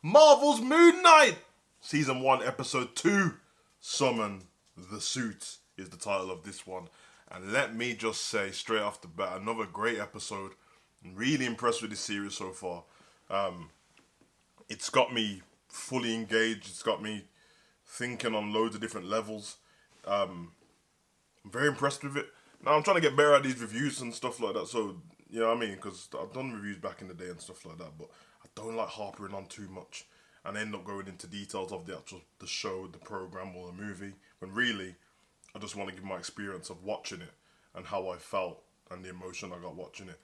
Marvel's Moonknight! Season 1, Episode 2. Summon the Suit is the title of this one. And let me just say, straight off the bat, another great episode. I'm really impressed with this series so far. It's got me fully engaged. It's got me thinking on loads of different levels. I'm very impressed with it. Now I'm trying to get better at these reviews and stuff like that. So, you know what I mean? Because I've done reviews back in the day and stuff like that. But I don't like harping on too much and end up going into details of the show, the program, or the movie. When really, I just want to give my experience of watching it and how I felt and the emotion I got watching it.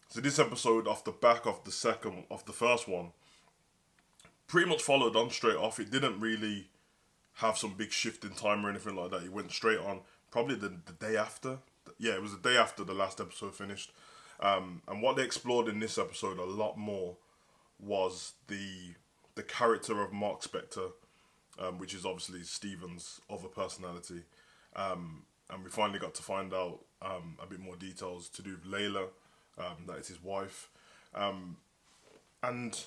So this episode, off the back of the first one, pretty much followed on straight off. It didn't really have some big shift in time or anything like that. It went straight on. Probably the day after. Yeah, it was the day after the last episode finished. And what they explored in this episode a lot more was the character of Mark Spector, which is obviously Steven's other personality. And we finally got to find out a bit more details to do with Layla, that is his wife. And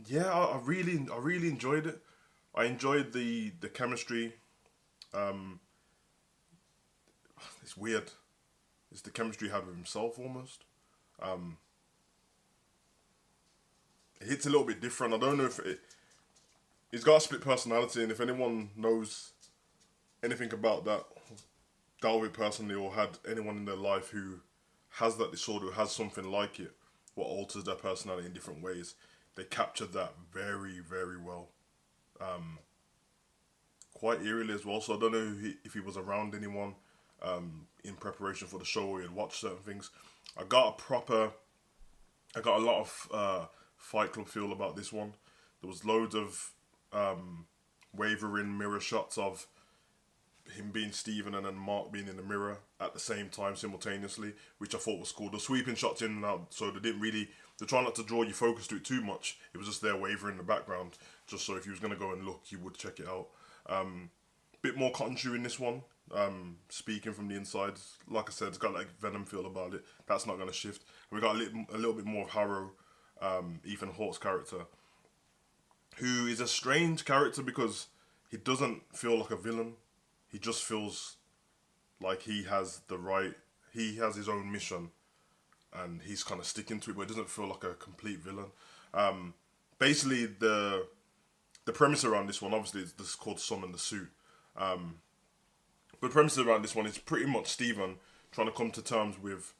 yeah, I really enjoyed it. I enjoyed the chemistry. It's weird. It's the chemistry he had with himself almost. It hits a little bit different. I don't know if he's got a split personality, and if anyone knows anything about that, dealt with personally or had anyone in their life who has that disorder, who has something like it, what alters their personality in different ways, they captured that very, very well. Quite eerily as well. So I don't know if he was around anyone in preparation for the show or he had watched certain things. I got a lot of Fight Club feel about this one. There was loads of wavering mirror shots of him being Steven and then Mark being in the mirror at the same time simultaneously, which I thought was cool. The sweeping shots in and out, so they try not to draw your focus to it too much. It was just there wavering in the background, just so if you was going to go and look, you would check it out. Bit more cotton in this one. Speaking from the inside, like I said, it's got like Venom feel about it. That's not going to shift. We got a little bit more of Harrow, Ethan Hawke's character, who is a strange character because he doesn't feel like a villain. He just feels like he has his own mission, and he's kind of sticking to it, but it doesn't feel like a complete villain. Basically, the premise around this one, obviously, this is called Summon the Suit. But the premise around this one is pretty much Steven trying to come to terms with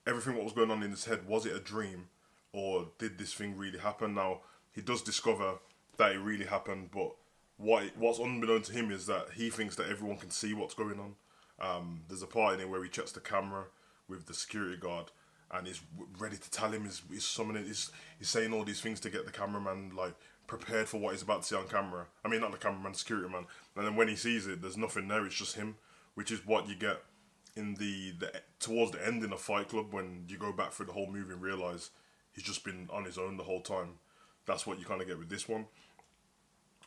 everything what was going on in his head. Was it a dream, or did this thing really happen? Now, he does discover that it really happened, but what's unbeknown to him is that he thinks that everyone can see what's going on. There's a part in it where he checks the camera with the security guard and he's ready to tell him he's summoning. He's saying all these things to get the cameraman like prepared for what he's about to see on camera. I mean, not the cameraman, the security man. And then when he sees it, there's nothing there. It's just him, which is what you get in the towards the end in a Fight Club when you go back through the whole movie and realise he's just been on his own the whole time. That's what you kind of get with this one.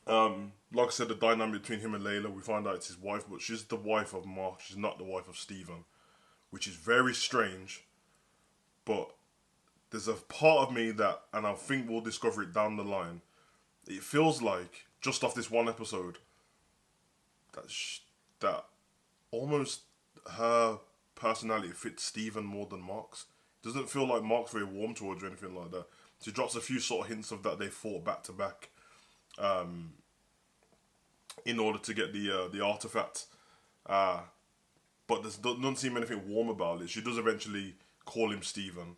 Like I said, the dynamic between him and Layla, we find out it's his wife, but she's the wife of Mark. She's not the wife of Steven, which is very strange. But there's a part of me that, and I think we'll discover it down the line, it feels like, just off this one episode, that almost her personality fits Steven more than Mark's. It doesn't feel like Mark's very warm towards her or anything like that. She drops a few sort of hints of that they fought back to back. In order to get the artifact, but there doesn't seem anything warm about it. She does eventually call him Steven,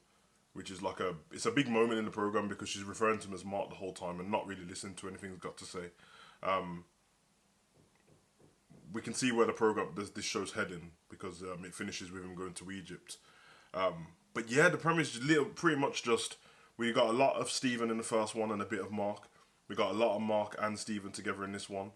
which is like it's a big moment in the program because she's referring to him as Mark the whole time and not really listening to anything he's got to say. We can see where this show's heading because it finishes with him going to Egypt. But yeah, the premise is pretty much just we got a lot of Steven in the first one and a bit of Mark. We got a lot of Mark and Steven together in this one.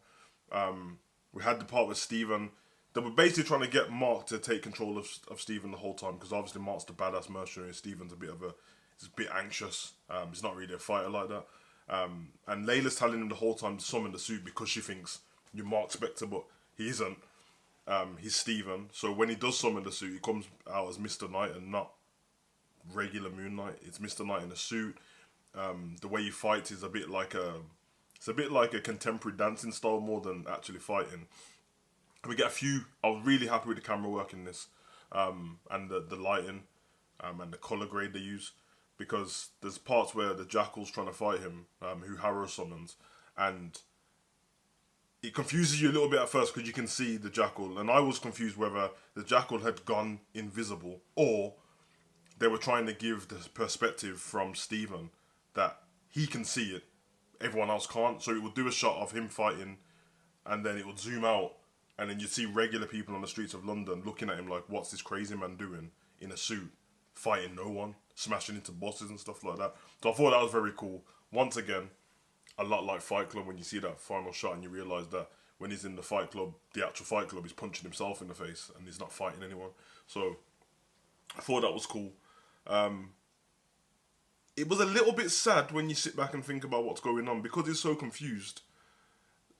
We had the part with Steven. They were basically trying to get Mark to take control of Steven the whole time because obviously Mark's the badass mercenary and Steven's he's a bit anxious. He's not really a fighter like that. And Layla's telling him the whole time to summon the suit because she thinks you're Mark Spector, but he isn't. He's Steven. So when he does summon the suit, he comes out as Mr. Knight and not regular Moon Knight. It's Mr. Knight in a suit. The way he fights is it's a bit like a contemporary dancing style more than actually fighting. We get a few. I was really happy with the camera work in this, and the lighting, and the color grade they use, because there's parts where the Jackal's trying to fight him, who Harrow summons, and it confuses you a little bit at first because you can see the Jackal, and I was confused whether the Jackal had gone invisible or they were trying to give the perspective from Stephen that he can see it, everyone else can't. So it would do a shot of him fighting, and then it would zoom out, and then you'd see regular people on the streets of London looking at him like, what's this crazy man doing in a suit, fighting no one, smashing into buses and stuff like that. So I thought that was very cool. Once again, a lot like Fight Club, when you see that final shot and you realise that when he's in the Fight Club, the actual Fight Club, he's punching himself in the face and he's not fighting anyone. So I thought that was cool. It was a little bit sad when you sit back and think about what's going on because he's so confused.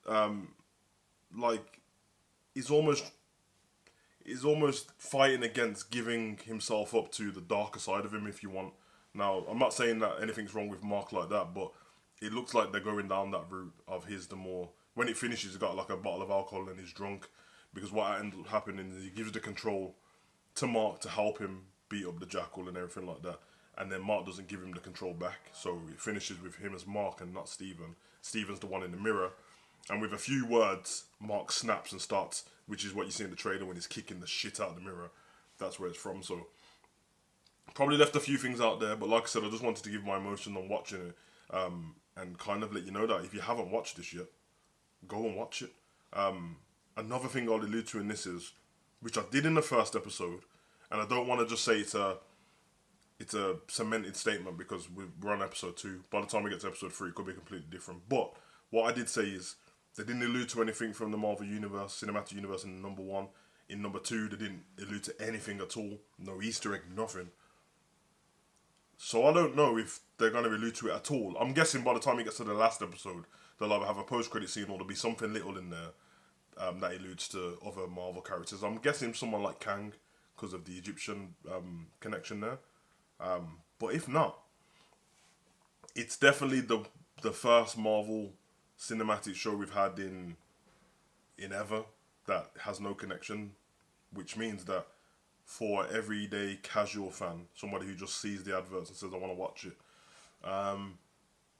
Like he's almost fighting against giving himself up to the darker side of him, if you want. Now, I'm not saying that anything's wrong with Mark like that, but it looks like they're going down that route of his. The more when it finishes, he's got like a bottle of alcohol and he's drunk, because what ends up happening is he gives the control to Mark to help him beat up the Jackal and everything like that, and then Mark doesn't give him the control back, so it finishes with him as Mark and not Stephen. Stephen's the one in the mirror, and with a few words, Mark snaps and starts, which is what you see in the trailer when he's kicking the shit out of the mirror. That's where it's from. So probably left a few things out there, but like I said, I just wanted to give my emotion on watching it, and kind of let you know that if you haven't watched this yet, go and watch it. Another thing I'll allude to in this is, which I did in the first episode, and I don't want to just say it's a cemented statement because we're on episode 2. By the time we get to episode 3, it could be completely different. But what I did say is they didn't allude to anything from the Marvel Universe, Cinematic Universe in number 1. In number 2, they didn't allude to anything at all. No Easter egg, nothing. So I don't know if they're going to allude to it at all. I'm guessing by the time it gets to the last episode, they'll either have a post-credit scene or there'll be something little in there that alludes to other Marvel characters. I'm guessing someone like Kang, because of the Egyptian connection there. But if not, it's definitely the first Marvel cinematic show we've had in ever that has no connection, which means that for everyday casual fan, somebody who just sees the adverts and says, I want to watch it,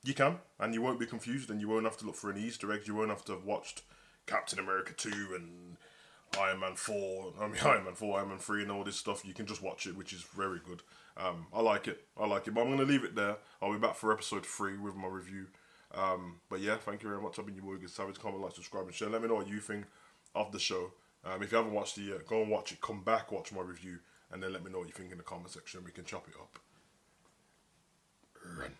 you can, and you won't be confused, and you won't have to look for any Easter eggs. You won't have to have watched Captain America 2 and Iron Man 4, Iron Man 3 and all this stuff. You can just watch it, which is very good. I like it, but I'm going to leave it there. I'll be back for episode 3 with my review. But yeah, thank you very much. I've been your boy, Good Savage. Comment, like, subscribe, and share. Let me know what you think of the show. If you haven't watched it yet, go and watch it. Come back, watch my review, and then let me know what you think in the comment section. We can chop it up. Run.